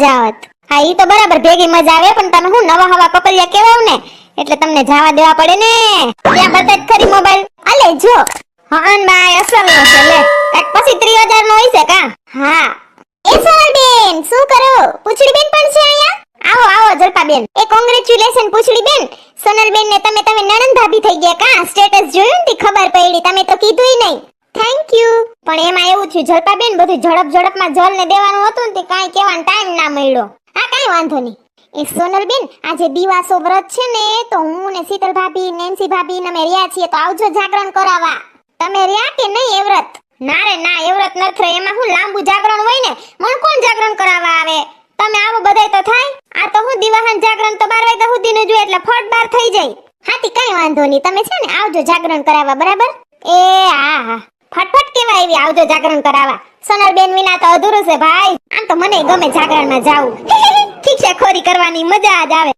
જાવત. હા ઈ તો બરાબર ભેગી મજા આવે પણ તમે હું નવા હવા કપલિયા કેવાવ ને એટલે તમને જવા દેવા પડે ને. ત્યાં બતા જ ખરી મોબાઈલ આલે જો. હન બાય અસલ નો છે લે. કાક પછી 30,000 નો હોય છે કા? હા. એ સોનલબેન શું કરો? પૂછડી બેન પણ છે અહીંયા. આવો આવો જલપાબેન. એ કોંગ્રેચ્યુલેશન પૂછડી બેન. સોનલબેન ને તમે નણંદ ભાભી થઈ ગયા કા? સ્ટેટસ જોયું ને ખબર પડી તમે તો કીધુંય નહીં. Thank you. પણ એમાં એવું થયું જલપાબેન બધું ઝડપમાં જલ ને દેવાનું હતું ને તે કાઈ કહેવાનો ટાઈમ ના મળ્યો. હા કાઈ વાંધો નહીં. એ સોનલબેન આજે દિવાસો વ્રત છે ને તો હું ને શીતલ ભાભી નેન્સી ભાભી ને અમે રહ્યા છીએ તો આવજો જાગરણ કરાવવા. તમે રહ્યા કે નહીં એ વ્રત? ના રે ના એ વ્રત નથી રે. એમાં હું લાંબુ જાગરણ હોય ને મને કોણ જાગરણ કરાવવા આવે? તમે આવો બધાય તો થાય. આ તો હું દિવાહન જાગરણ તો 12 વાગ્યા સુધીનું જોઈએ એટલે ફટ બાર થઈ જાય. હાથી કાઈ વાંધો નહીં તમે છે ને આવજો જાગરણ કરાવવા બરાબર? એ હા હા ફટફટ કેવા આવી આવજો જાગરણ કરાવવા. સોનલબેન વિના તો અધૂરું છે ભાઈ. આમ તો મને ગમે જાગરણમાં જાવું. ઠીક છે ખોરી કરવાની મજા જ આવે.